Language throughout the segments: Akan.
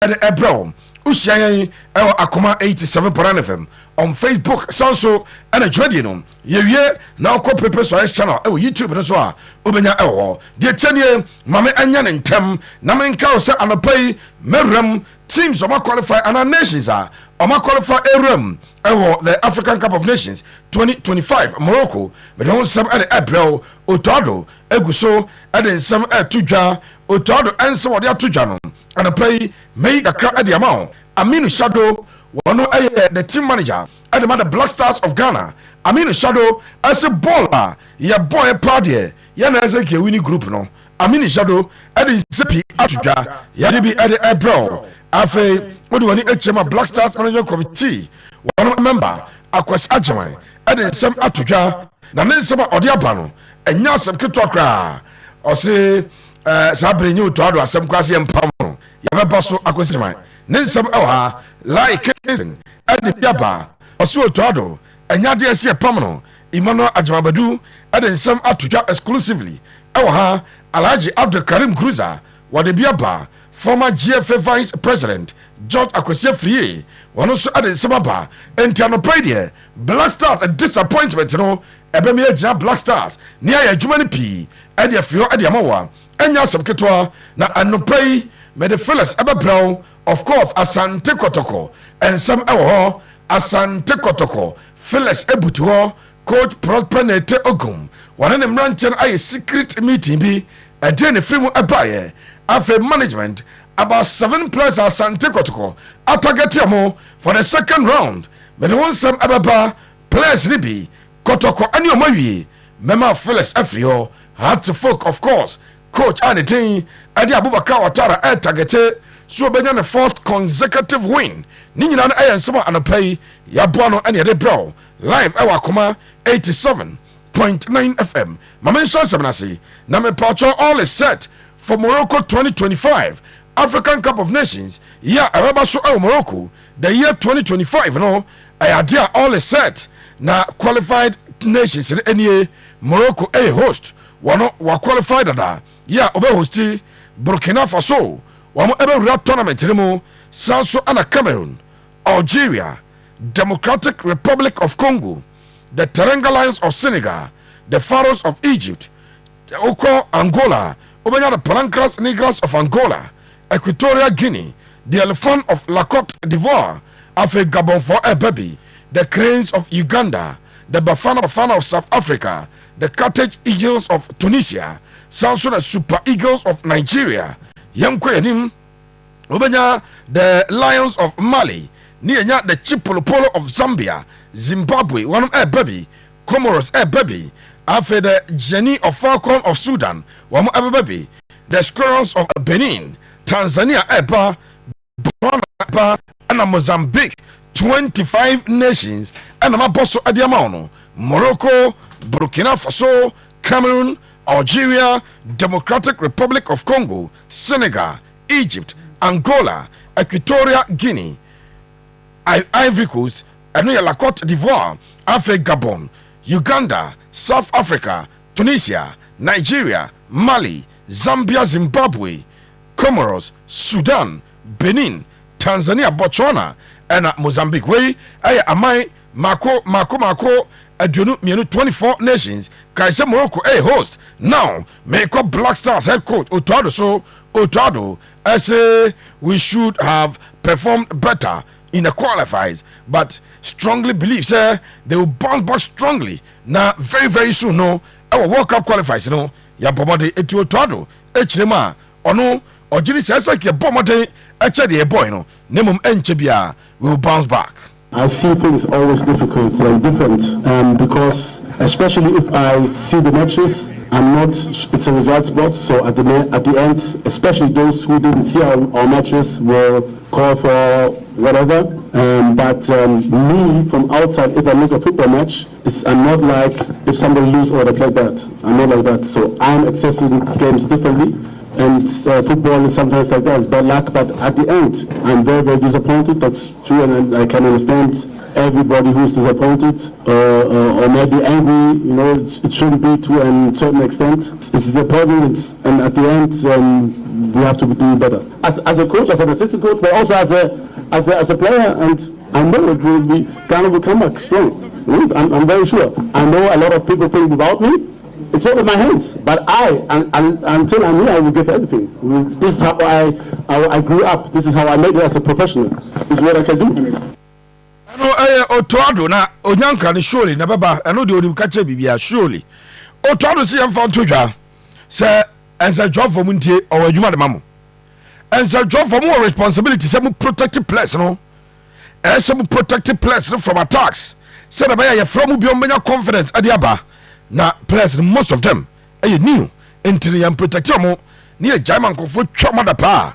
ebro usian akoma 87.9 FM on Facebook so and a tradino ye now ko pepe so channel YouTube no so a obenya de tenie mame anya ne ntem na menka se anopai meram teams oma qualify and nations are oma qualify eram the African Cup of Nations 2025 Morocco me don some and April Otto eguso and some tudwa Otto and some of the tudwa no anopai make a crack at the amount Aminu Shadow one the team manager at the Black Stars of Ghana Aminu Shadow as a baller ya boy party ya na as a winning group no Aminu Shadow at the Zippy Atuja ya be at the April afe what do any HM Black Stars Management Committee one member Akwas Ajamai at the some Atuja na ne some odiaba no enya some keto kra o se sabre nyu to ado asem kwase empam no ya beba so Akwas Ajamai ne some ha like at the Yaba oso to ado enya de ase empam no Emmanuel Ajamabadu at the some Atuja exclusively ha Alhaji Abdul Karim Cruiser what the Biaba former GFA Vice President George Akwesi Free one also added Samaba and Tianopedia Black Stars a disappointment no ebeme agina Black Stars near ya Jumani P Edia Fio Edia Mawa enya sabketwa na anopei me the Filas Brown of course Asante Kotoko and some Asante Kotoko Filas Ebutuho Coach Prosperity Ogum one of them ranchen a secret meeting be a day in film abaye after management about 7 players Asante Kotoko atagetiamo for the second round but the one some ababa players nibi Kotoko and your mawi mema Filas Afrio had to folk of course coach anything Adi Abubakar Watara targeted so benya the fourth consecutive win ni nyina na ayen sama anapay ya boano ene de bro live ewa koma 87.9 FM mamenso seminasi na me pacho all is set for Morocco 2025 African Cup of Nations ya araba so Morocco the year 2025 no idea all is set na qualified nations in any Morocco a host one wa qualified da ya obe hosti Burkina Faso wamo ebe tournament remo Sanso and Cameroon Algeria Democratic Republic of Congo the Teranga Lions of Senegal the Pharaohs of Egypt the Oko Angola obenya the Palancras Negras of Angola Equatorial Guinea the Elephant of La Côte d'Ivoire Afe Gabon for a baby the Cranes of Uganda the Bafana of South Africa the Carthage Eagles of Tunisia Sanso the Super Eagles of Nigeria Yamkwenim obenya the Lions of Mali nienya the Chipolopolo of Zambia Zimbabwe one of baby Comoros baby after the Jenny of Falcon of Sudan one baby the Squirrels of Benin Tanzania Botswana and Mozambique 25 nations and Maboso Adiamano Morocco Burkina Faso Cameroon Algeria Democratic Republic of Congo Senegal Egypt Angola Equatorial Guinea Ivory Coast and La Côte d'Ivoire Afe Gabon Uganda South Africa Tunisia Nigeria Mali Zambia Zimbabwe Comoros Sudan Benin Tanzania Botswana and Mozambique way amai mako aduonu mienu 24 nations kaise Morocco a host now make up Black Stars head coach Otto say we should have performed better in the qualifiers but strongly believe say they will bounce back strongly now very soon no our World Cup qualifiers no ya bomode Otto echirema ono ojiri say ke bomode eche de boy no nemum enche bia we will bounce back. I see things always difficult and different because especially if I see the matches, it's a results board, so at the end, especially those who didn't see our matches will call for whatever. But me from outside, if I lose a football match, I'm not like if somebody lose or they play bad. I'm not like that. So I'm accessing games differently. And football is sometimes like that, it's bad luck, but at the end, I'm very disappointed. That's true, and I can understand everybody who's disappointed or maybe angry. You know, it shouldn't be to a certain extent. It's disappointing, and at the end, we have to be doing better. As a coach, as an assistant coach, but also as a player, and I know Ghana will come back strong. I'm very sure. I know a lot of people think without me. It's all in my hands, but until I'm here, I will give everything. This is how I grew up. This is how I made it as a professional. This is what I can do. Otto na onyanka ne surely na baba eno de odim kache bibia surely Otto se yam fa ntodwa se ensa job for muntie o adwuma de mamo ensa job for more responsibility se mu protect players no se mu protect players from attacks se na baya ye from bi o menya confidence ade aba na players most of them new into the protect mo ne German kofo twama da pa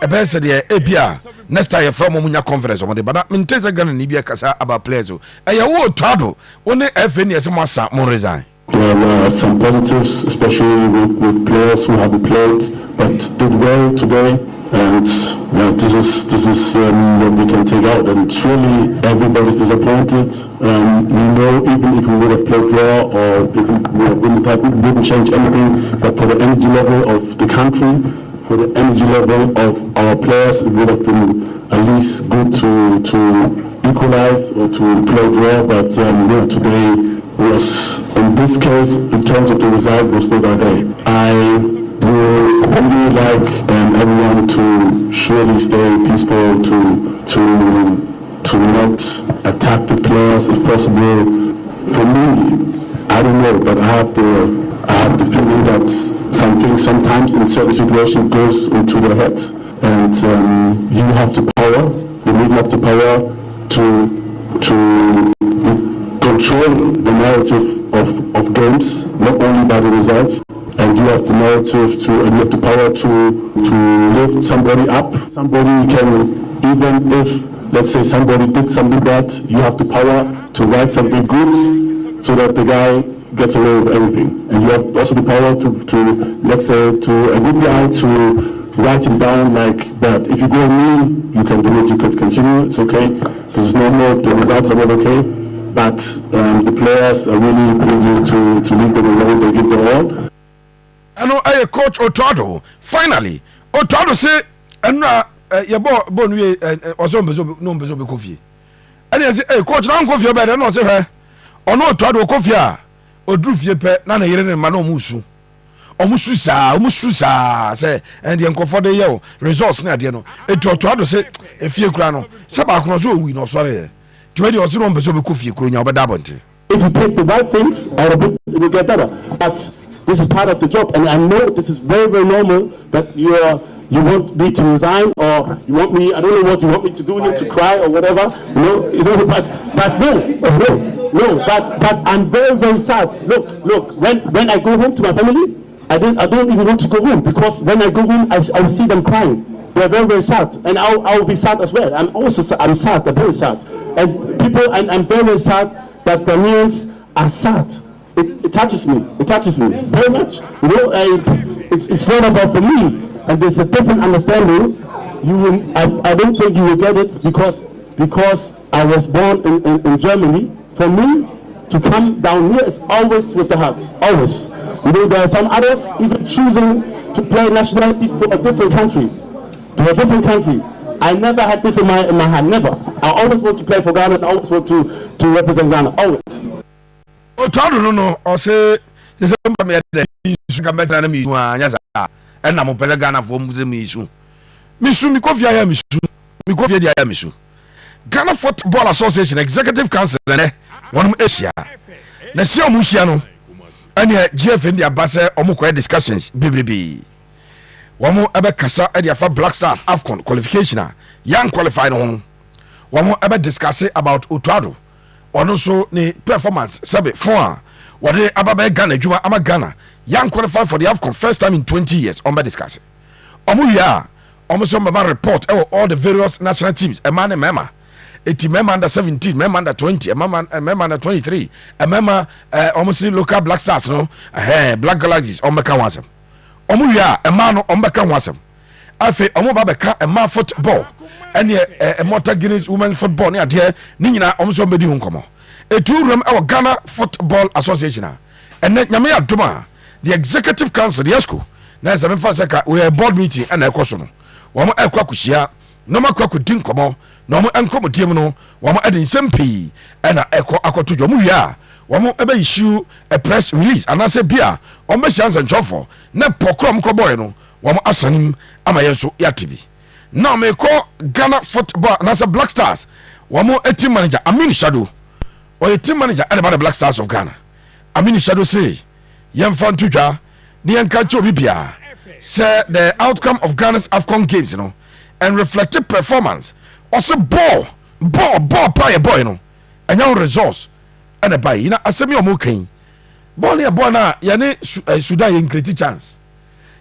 ebe se de ebia next time from munya conference on the but menteze Ghana ni bia kasa about players o wo Otto one FN yes mo asa mo resign. There were some positives, especially with players who haven't played but did well today, and this is what we can take out. And surely everybody's disappointed. We know even if we would have played draw or if we wouldn't change anything, but for the energy level of the country, for the energy level of our players, it would have been at least good to equalize or to play draw. But today was, in this case, in terms of the result, was not our day. I would really like everyone to surely stay peaceful, to not attack the players if possible. For me, I don't know, but I have the feeling that something sometimes in certain situations goes into their head, and you have the power, the media have the power to control the narrative of games, not only by the results, and you have the narrative and you have the power to lift somebody up. Somebody can, even if, let's say, somebody did something bad, you have the power to write something good so that the guy gets away with everything. And you have also the power to let's say, to a good guy to write him down like that. If you go mean, you can do it, you could continue, it's okay. This is normal, the results are not okay. But the players are really busy to leave them alone, they give their all. I know I coach Otto. Finally, Otto say, and your boy or some no bezo be coffee. And I say, hey, coach, now coffee better, no say her. Or no Otto coffee, or drew yepe, none of your mano musu. Omususa say, and the uncle for the year results near the no. It Otto say, if you grano, Sabacrozo, we no sorry. If you take the right things, it will get better. But this is part of the job, and I know this is very, very normal that you want me to resign, or you want me, I don't know what you want me to do, to cry or whatever. But I'm very, very sad. Look, when I go home to my family, I don't even want to go home, because when I go home, I will see them crying. They're very, very sad, and I will be sad as well. I'm sad, I'm very sad. And I'm very, very sad that Ghanaians are sad. It touches me very much. It's not about for me, and there's a different understanding. I don't think you will get it because I was born in Germany. For me to come down here is always with the heart, always. There are some others even choosing to play nationalities for a different country. I never had this in my heart, never. I always want to play for Ghana, I always want to represent Ghana, always. Otto no, or say, there's somebody that you can better than me, and I'm a Ghana for Misu. Misu, Mikofia, Misu, Mikofia, Misu. Ghana Football Association Executive Council, one of Asia. Nasio Musiano, and yet GF India Basse, Omuko discussions, BBB. Wamo ebe kasa e dia fa Black Stars AFCON qualification young qualified on wamo ebe discuss about Otto ono so ni performance sabe for wade ababe Ghana djuma ama Ghana young qualified for the AFCON first time in 20 years on be discuss omo ya omo so mama report all the various national teams e man mema eti mema under 17 mema under 20 mema under 23 mema omo si local Black Stars no Black Galaxies omo ka wansem omu ya ema no ombeka hwasem afi omu ba beka ema football ene Immortal Guinness women football ne ade ni nyina omu so bedi hu nkomo etu ram e Ghana Football Association ene nyame adoma the executive council the ESCO na se me fa se ka we board meeting and ekoso no wo mo ekwa kuhia no makwa kudin komo no mo enkomo diem no wo mo ade nsem pii na akoto dwo mo wi a wo mo ebe issue a press release anase bia wo be chance nchofo na pokrom ko boy no wo mo asanim ama yenso yatibi na me ko Ghana football anase Black Stars wo mo team manager Amin Shadow or a team manager and about the Black Stars of Ghana. Amin Shadow say yem fan tuja ni enkancho bibia say the outcome of Ghana's AFCON games, you know, and reflected performance. Also ball play boy, you know, and your resource and a buy. You know, asemi omukin. Ball ya boy na yane Sudan yen create chance.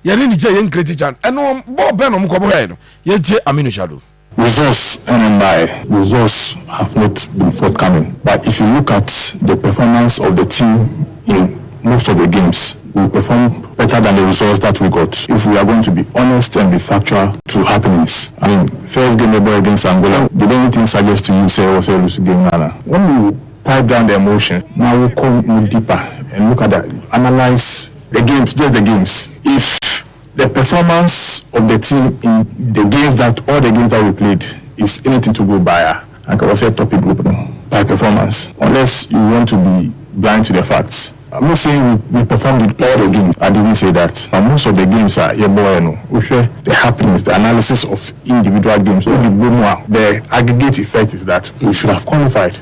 Yane Niger yen create chance. And no ball ben omukobo head. Ye Amin Shadow. Results and by results have not been forthcoming. But if you look at the performance of the team in most of the games, we perform better than the results that we got. If we are going to be honest and be factual to happenings. I mean, first game against Angola, did anything suggest to you say it was a losing game? Nana. When we pipe down the emotion, now we come deeper and look at that, analyze the games, just the games. If the performance of the team in the games all the games that we played is anything to go by, like I was a topic group by performance, unless you want to be blind to the facts. I'm not saying we performed in all the games. I didn't say that. But most of the games are the happenings, the analysis of individual games. The aggregate effect is that we should have qualified.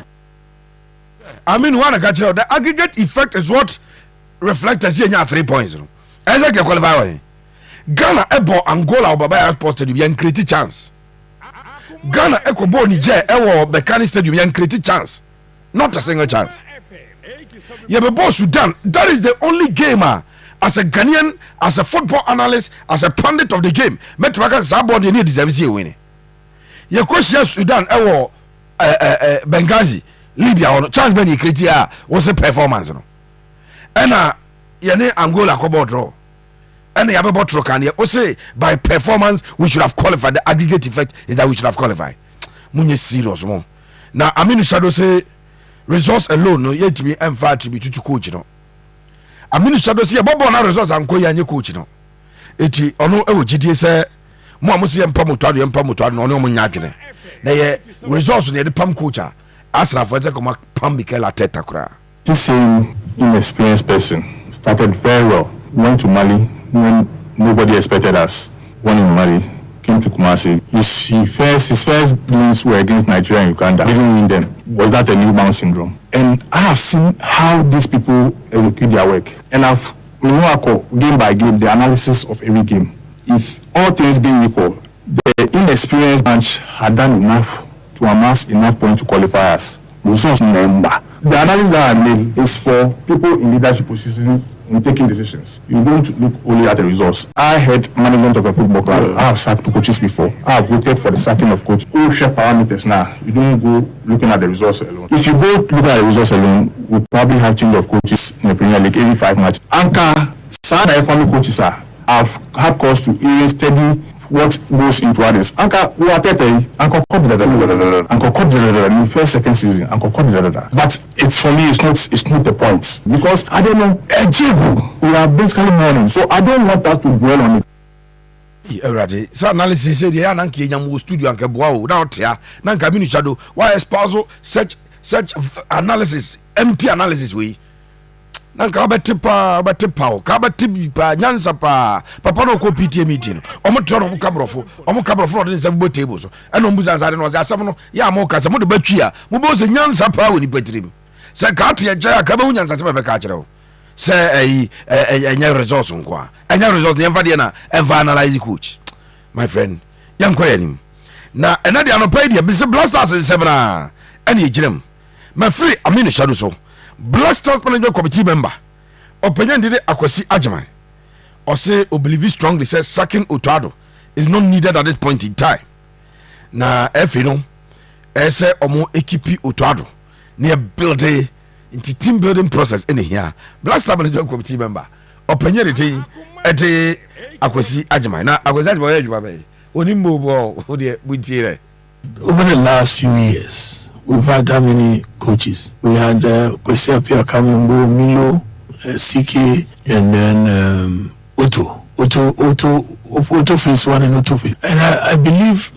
I mean, one the aggregate effect is what reflects as 3 points. As I can qualify. Ghana ebo Angola Obaba Airport Stadium yan create chance. Ghana ekobo Niger ewo Bekani Stadium yan create chance. Not a single chance. Yebebo Sudan, that is the only gamer as a Ghanaian, as a football analyst, as a pundit of the game. Metwaka Zabon they need deserve to win. Yekosia Sudan ewo Benghazi, Libya on chance ben you create was a performance no. Ena yene Angola kobo draw. And the Ababa Trokania say by performance we should have qualified. The aggregate effect is that we should have qualified. Munye serious more. Now Amin Shadow say results alone no yet to be emphasized to be to coach no. Amin Shadow say Bobo na results and ko yanye coach no. Eti ono e wo gidie say mo amusi empa motwado no ono mo nyadwene. Na ye results no ye pam coach a asra for say come pam Mikel Arteta kura. This same inexperienced person started very well. Went to Mali when nobody expected us. Won in Mali, came to Kumasi. His first games were against Nigeria and Uganda. Didn't win them. Was that a newborn syndrome? And I have seen how these people execute their work. And I've game by game the analysis of every game. If all things being equal, the inexperienced bunch had done enough to amass enough points to qualify us. Results number. The analysis that I made is for people in leadership positions in taking decisions. You don't look only at the results. I had management of a football club. I have sacked coaches before. I have voted for the sacking of coach. All share parameters now. You don't go looking at the results alone. If you go look at the results alone, we'll probably have change of coaches in the Premier League every 5 matches. Anchor, Sada economic coaches have had cause to even study what goes into others. Anka we are Pepe, Uncle Cod first second season, Uncle Cod. But it's for me, it's not the point. Because I don't know, we are basically mourning. So I don't want us to dwell on it. Already, so analysis said, yeah, Nanki Yamu studio and Kabuao, now Tia, Nanka Mini Shadow, why espousal such analysis, empty analysis we. Nanka abatipa kabatipa nyansa papa no ko PTA meeting omo tro no kabrofo no dey bo table so eno mbuza nsade no asem no ya mo kasa mo de batwi a mo bo se nyansa pa woni patirim se ka to ye gya ka ba nyansa se be ka kire o se enya results nko a enya results ne mfa de na ever analyze coach my friend yanko yanim na ena de anopa de be se blasters sebna ene yigirem ma free Amin Shadow so Black Stars Management Committee member Opinion did Akwasi Ajiman or say or believe strongly says sacking Otto is not needed at this point in time. Na FNO say omo equipe Otto near building into team building process in here. Black Stars Management Committee member Opinion did Akwasi Ajiman. Na Akwasi Ajiman onimbo over the last few years. We've had how many coaches? We had Kwesi Appiah Kamungo, Milo, CK, and then Otto. Otto phase 1 and Otto phase. And I believe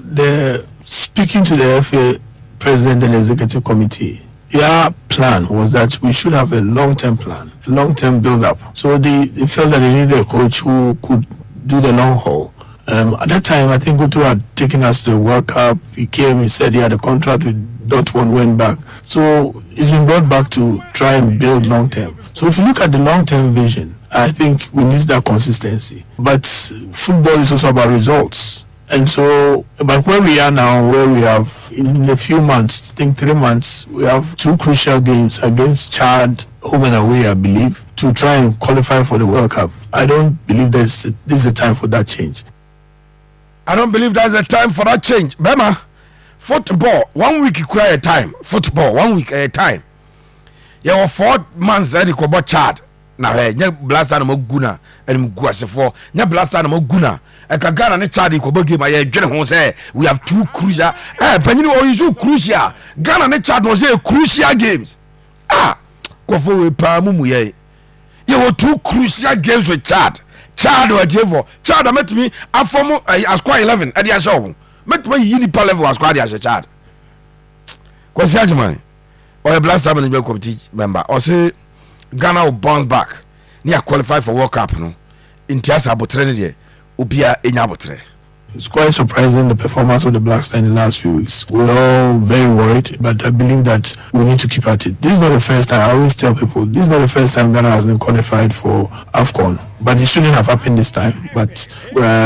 speaking to the FA president and executive committee, their plan was that we should have a long-term plan, a long-term build-up. So they felt that they needed a coach who could do the long haul. At that time, I think Otto had taken us to the World Cup. He came, he said he had a contract with Dortmund, went back. So he's been brought back to try and build long-term. So if you look at the long-term vision, I think we need that consistency. But football is also about results. And so, but where we are now, where we have in a few months, I think 3 months, we have 2 crucial games against Chad, home and away, I believe, to try and qualify for the World Cup. I don't believe this is the time for that change. I don't believe there's a time for that change. Bema, football, 1 week you cry a time. Football, 1 week at a time. You have 4 months that you could about Chad. Now, nye blaster na maguna and mguase for nye blaster na maguna. E ka Ghana ne Chad ko bogi ma ye dwene ho say we have 2 crucial panini o use crucial. Ghana ne Chad no say crucial games. Ko fo we pa mumu ye. You have 2 crucial games with Chad. Chad or Jevo. Chad met me afomo asquire 11 at the show. Met me yini pa level asquire as Chad. Ko si ajman. Or a blaster management committee member or say Ghana will bounce back. Near qualify for World Cup, no. In Tiasa Botrene, Ubia Enyabotre. It's quite surprising the performance of the Black Stars in the last few weeks. We're all very worried, but I believe that we need to keep at it. This is not the first time. I always tell people this is not the first time Ghana has been qualified for AFCON, but it shouldn't have happened this time. But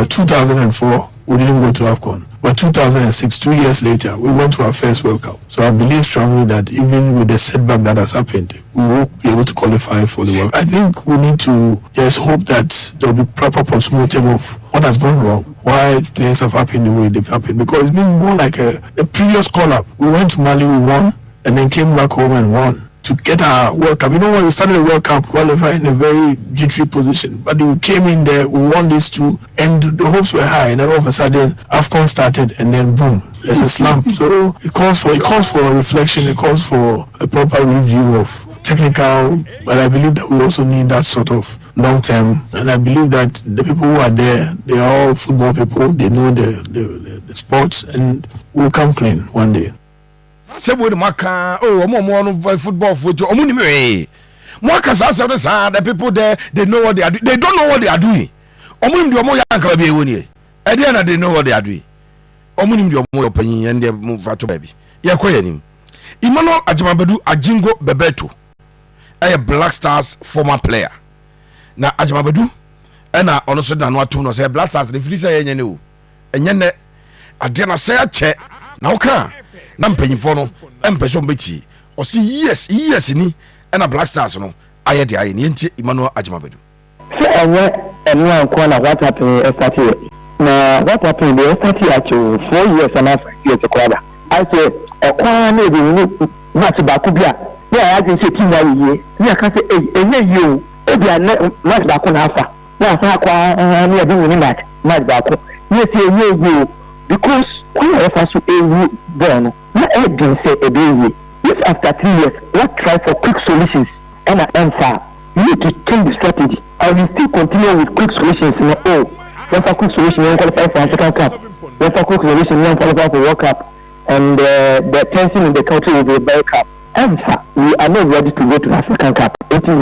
2004, we didn't go to AFCON. But 2006, 2 years later, we went to our first World Cup. So I believe strongly that even with the setback that has happened, we will be able to qualify for the World Cup. I think we need to just hope that there will be proper postmortem of what has gone wrong, why things have happened the way they've happened. Because it's been more like a previous call-up. We went to Mali, we won, and then came back home and won to get our World Cup. You know, when we started the World Cup, qualifying in a very jittery position, but we came in there, we won these 2, and the hopes were high, and then all of a sudden AFCON started, and then boom, there's a slump. So it calls for a reflection, it calls for a proper review of technical, but I believe that we also need that sort of long term, and I believe that the people who are there, they are all football people, they know the sports, and will come clean one day. Say we maka no football photo omuni me mwaka say the people there they know what they are doing. They don't know what they are doing. Omuni ndi omo yanka be woni e dey na they know what they are doing. Omuni ndi omo opanyin and they move to baby ye koyanim Emmanuel Ajimabadu Ajingo Bebeto a Black Stars former player na Ajimabadu na ono so da no ato no say Black Stars refili say yenye ne o enye ne ade na say ache na oka na mpanyifo no empese mbeti o si yes ni na Black Stars no aye de aye ni enti Emmanuel Ajimabadu so eno anko na what happened started na what happened they started actually 4 years and a half years ago I say okwa na be match ba ku bia ya ya say team wa ye ya ka say enye ye o bia match ba ku na afa na afa kwa na e be win match ba ku ye say enye ye because when I first born, not everything say a day. If after 3 years, what try for quick solutions and an answer, you need to change the strategy. I will still continue with quick solutions. What's a quick solution? You qualify for a second cup. What's a quick solution? You qualify for World Cup. And the tension in the country will be a World Cup. Answer, we are not ready to go to the second cup. The team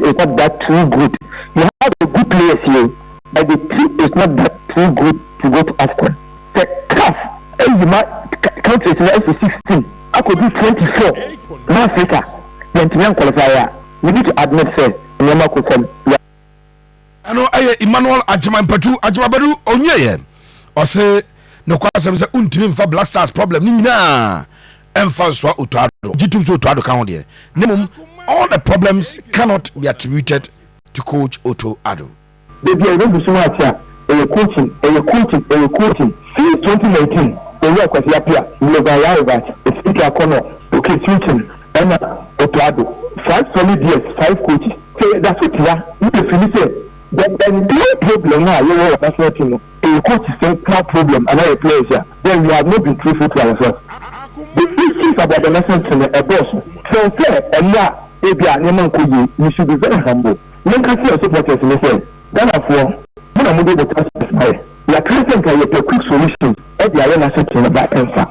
is not that too good. You have a good players here, but the team is not that too good to go to AFCON. The CAF, countries in the 16, I could do 24. In Africa, the Nigerian qualifier. We need to admit first. I know Emmanuel Ajimabadu Onyeye. Or say no kwasem say untimi mfa Black Stars problem ni nyina emfa so Otto Addo. Jitum so Otto Addo kan there. Nemum all the problems cannot be attributed to coach Otto Addo. Baby, I don't be so much here. Coaching. Since 2019, the work was here. We have arrived at the speaker corner. Okay, switching. And Otto Addo. 5 solid years, 5 coaches. So that's what you are. You can finish it. Then the problem now, you know, that's what you know. A coach is a problem, and a player here. Then we have not been truthful to ourselves. The issues about the lessons in a boss. So, sir, and now, if you are you should be very humble. Look at your supporters in the same. Therefore, when I'm able to testify, we are creating a quick solution at the arena section about answer.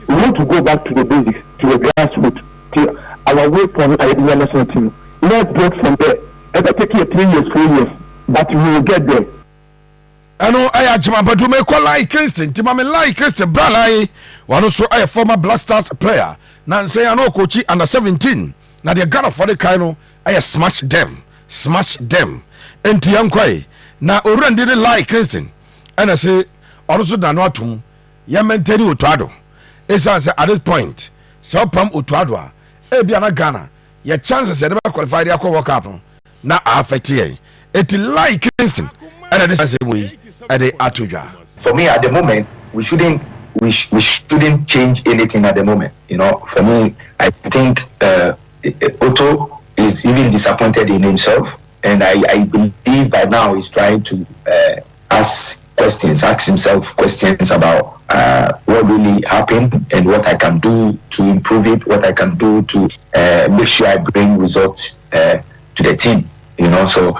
We want to go back to the basics, to the grassroots, to our way from the national team. Let's get from there. It will take you 3 years, 4 years, but we will get there. I know I had Jima, but you may call like Kingston. Timame like Kingston, Bralai. One also a former Blasters player. Now say I know coachy under 17. Now they're gonna for the Kano. I smash them. Enti Yankwai. Now Oran didn't like Kingston. And I say, also Danotum, Yamenteri Utado. It's at this point. So Pam Utadwa. Ebiana Ghana. Your chances at never qualified the Aqua World Cup. Now affect ye. It like Kingston. And at the same way, at the Atuja. For me, at the moment, we shouldn't change anything at the moment. You know, for me, I think Otto is even disappointed in himself, and I believe by now he's trying to ask himself questions about what really happened and what I can do to improve it, what I can do to make sure I bring results to the team. You know, so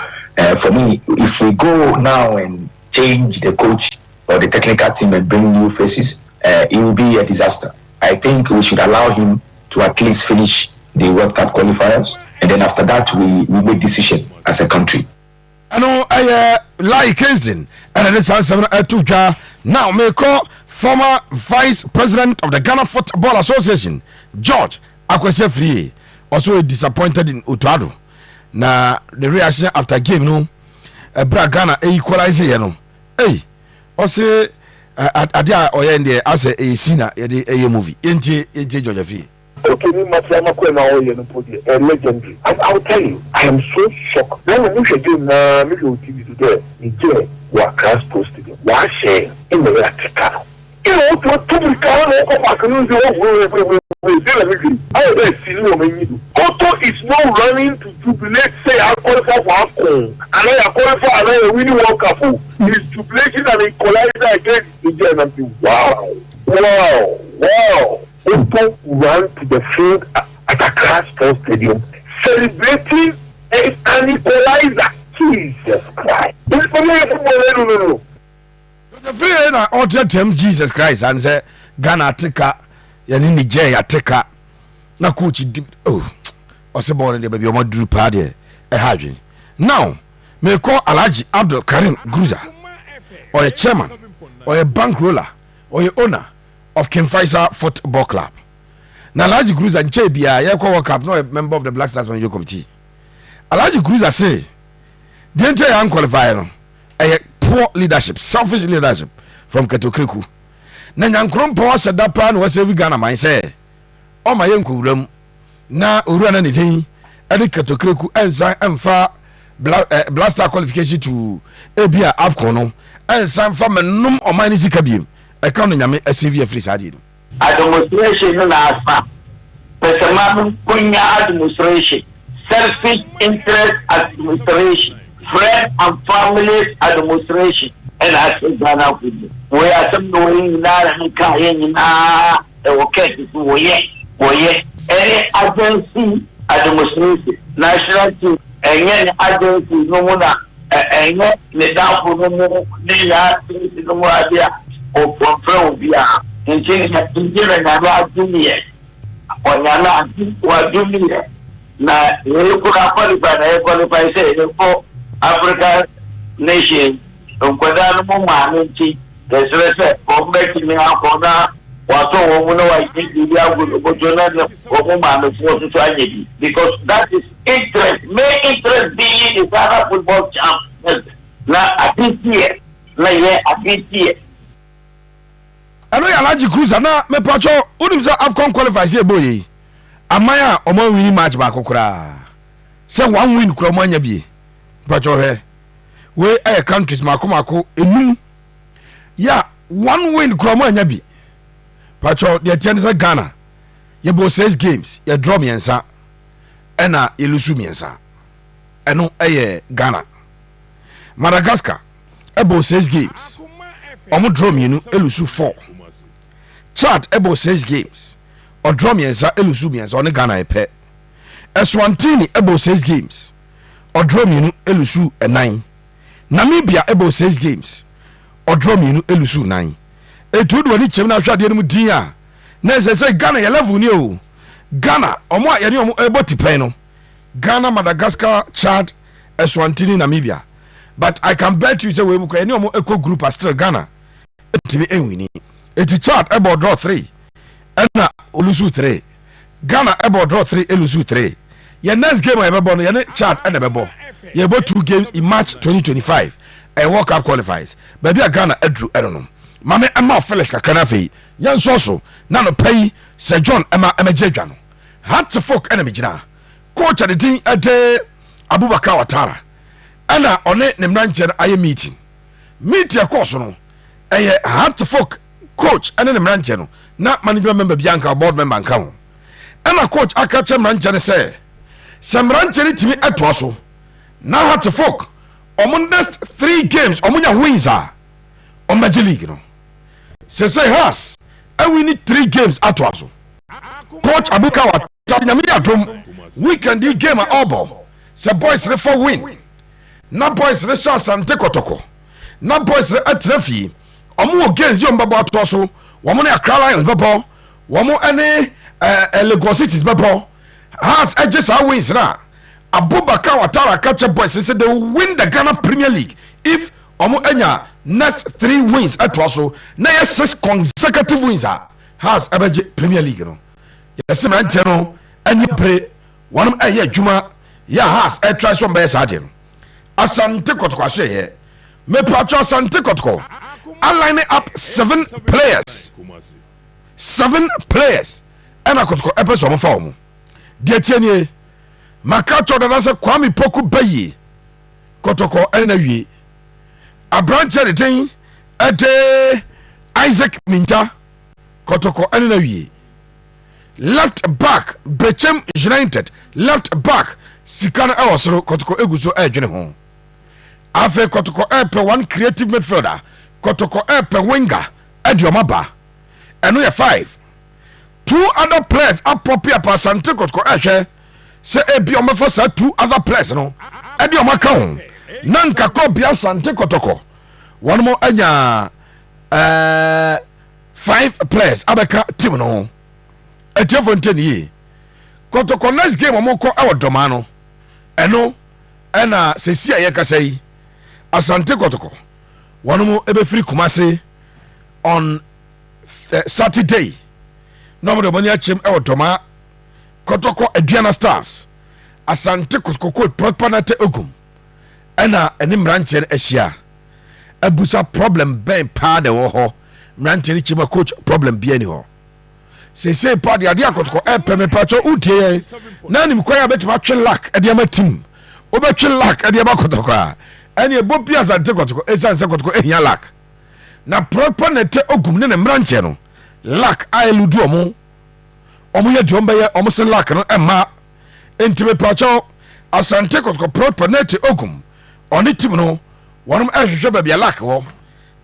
for me, if we go now and change the coach or the technical team and bring new faces, it will be a disaster. I think we should allow him to at least finish the World Cup qualifiers, and then after that we make decision as a country. I know I like Kingston, and this answer Atuja. Now may call former Vice President of the Ghana Football Association, George Akwese Free, also disappointed in Utado. Na the reaction after game no bra Ghana equalize you know hey ose adia oyende as a sina a movie enti George Free. Okay, me Matiama Kwena Oye no podi a legendary. And I'll tell you, I am so shocked. When we should do na me go TV today, Nigeria wa class posted. Wa share in the Attica. You know, to be calm or back news Otto is not running to jubilate, say I qualify for AFCON, and I qualify and I winning World Cup. He's jubilating and equalizer against Nigeria. Wow. Otto ran to the field at a class sports stadium celebrating an equalizer. Jesus Christ. No. The free na order terms Jesus Christ and say Ghana Attica yani Nigeria Attica na coach ose born the baby o maduru pa de hadwe. Now me call Alhaji Abdul Karim Gruza or a chairman or a bankroller or a owner of Kemfaisa Football Club. Na Alhaji Gruza nche bia ye kwa World Cup no a member of the Black Stars Management Committee. Alhaji Gruza say the entire unqualified no poor leadership, selfish leadership from Kotoko. Na nyankron power shada pa na wase Ghana man say o ma yenko wuram na owura na ne tin e de Kotoko ensan emfa blaster qualification to ebia AFCON no ensan fa menum o man sika biem e kan no nyame asevia free sade no administration no na afa personal kunya administration selfish interest administration friend and family administration and I said Ghana football. We are some going now and carrying now okay any agency administration national team and any agency no more and the down for no more no more idea of from via in Nigeria junior or Yana or junior na you qualify say for African nation nkwada no maanti desrese ombeki ni akona wato womuno wa ididi agu bojona no maanu fo so anyebi because that is interest may interest be in the Ghana football champ na apitie na ye apitie ano ya Alhaji Cruiser na me pacho unim say AFCON qualifiers e boye amaya omo win match ba kokora say one win kura mo anya bi pacho he we air countries makomako enum ya one win kromo anya bi pacho the tennis Ghana ye bo 6 games ye draw miensa ena ye lusu miensa eno Ghana. Madagascar ebo 6 games omo draw mienu elusu 4. Chad ebo 6 games o draw miensa elusu miensa on Ghana epe. Eswatini ebo 6 games ɔdraw mmienu elusu 9. Namibia ebo 6 games ɔdraw mmienu elusu 9. Etu do ni chem na hwade no mu din a na sɛ Ghana yɛ level ni o. Ghana ɔmo a yɛne ɔmo ebo tipen no. Ghana, Madagascar, Chad, Eswatini, Namibia. But I can bet you say we mukra any ɔmo eco group are still Ghana. Etimi enwini. Eti Chad ebo draw 3. Ɛna olusu 3. Ghana ebo draw 3 elusu 3. Your next game I bebo no your Chad and bebo. You bought 2 games in March 2025. A World Cup qualifiers. Baby Ghana edru edonom. Mame Emma Filas kakana fe. Yan so na no pay Sir John Emma Jedwano. Hat to folk enemy jina. Coach at the thing at Abubakar Watara. Ana one ne mranche aye meeting. Meet your course no. Eye hat to folk coach and ne mranche no. Na management member Bianca board member nka. Ana coach akache mranche ne say. Samranche ni timi atoa so. Na hat to folk. Omo next 3 games omunya wins are on Major League no. Say has and we need 3 games atoa so. Coach Abubakar Watara nyame adom weekend the game at Obo. Say boys re for win. Na boys re sha Asante Kotoko. Na boys re atrefi. Omo games yo mbabo atoa so. Womo ne Accra Lions bebo. Womo ene Lagos Cities bebo. Has edges our wins na. Abubakar Watara catch boys say they will win the Ghana Premier League if omo enya next 3 wins atoa so. Na 6 consecutive wins has abeje Premier League no. Yes man cheno any play one eye adwuma ya has e try so be saje no. Asante Kotoko ahye here. Me patcho Asante Kotoko. Align up 7 players. 7 players. And Kotoko episode of form. Dear Tienie, Makacho da se Kwame Poku Bayi. Kotoko enawie. A branch at the thing at Isaac Minta. Kotoko enawie. Left back Bechem United. Left back Sikana Awasoro Kotoko eguso edwene ho. Afe Kotoko pe 1 creative midfielder. Kotoko pe winger Ediomaba. Eno ye 5. 2 other players appropriate for Asante Kotoko ehwe se ebi omefo sa 2 other players no. Ediomaka ho. Nanka ko bia Asante Kotoko. One more anya 5 players abeka team no. Etiyo Fontaine ye. Kotoko next game omoko awo domano. Eno ena sesi aye kasai Asante Kotoko. One more ebe free Kumasi on Saturday. Normally money achem awo doma. Kotoko Aduana Stars. Asante Kotoko propanate ogum. Ena eni mranche ehia. Ebusa problem ben pa de wo ho. Mranche ni chima coach problem bi ni ho. Say party adia Kotoko me pacho utie na nim kwaya betima twe lack adia ma team obetwe lack adia ba Kotoko a ene bobi Asante Kotoko esanse Kotoko ehia lack na proper nete ogum ne mranche no lack aeludu omo ye diomba ye omo se lack no ema entime pacho Asante Kotoko proper nete ogum oni team no wonom ehwehwe ba bia lack wo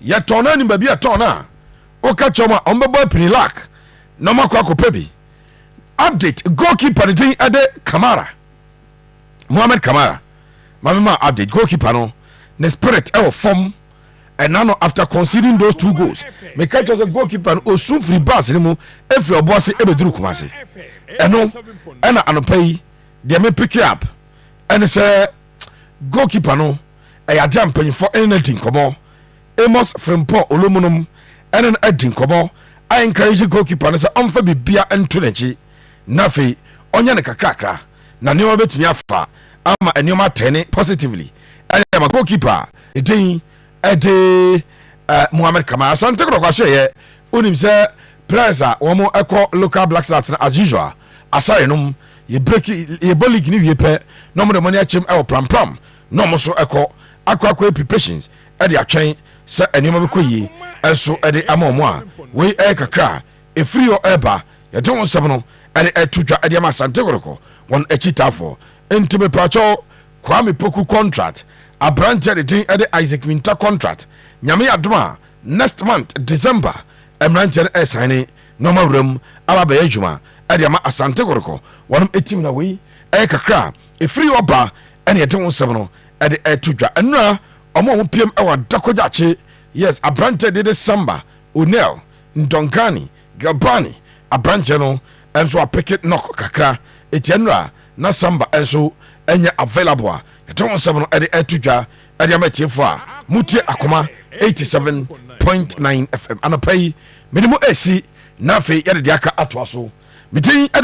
ye tona ni ba bia tona o ka choma ombebo pini lack no makwa ko pebi update goalkeeper the thing ade Kamara Mohamed Kamara mama update goalkeeper no the spirit e form and now after conceding those 2 goals me catch us a goalkeeper o soon free pass ni mu every oboase e beduru Kumasi eno ena anopai de me pick up and say goalkeeper no e ya jam panfo anything komo Amos Frempo Olomunum enen adin komo I encourage goalkeeper na say onfa bibia ento nachi na fe onya ne kakrakra na ne obetimi afa ama enioma tene positively and my goalkeeper edin ede Mohamed Kamara Asante Kotoko so ye onim say players a womo ekọ local black stars as usual asare num ye break ye league ni wie pe no mo de money achem e pram no mo so ekọ akwa preparations e de atwen se enioma be koyi enso e de amomo a we e kakra e free o eba ye don nsem no e de etudwa e de ma Asante Kotoko won echitafo entime pacho Kwame Poku contract a branch de tin e de Isaac Minta contract nyame adoma next month December emranche e sign normal room aba be adwuma e de ma Asante Kotoko won etim na we e kakra e free oba ɛne ɛte ho nsɛm no ɛde ɛto dwa ɛnora ɔmo a wɔpiem ɛwɔ dakogyakye yes aberante de samba onel ndonkani gabani aberante no ɛnso apeke knock kakra ɛti ɛnora na samba ɛnso ɛnyɛ available a ɛte ho nsɛm no ɛde ɛto dwa ɛde ama tiefo a mutie akoma 87.9 FM anɔpa yi mene mu asi na afei yɛde de aka atoa so medin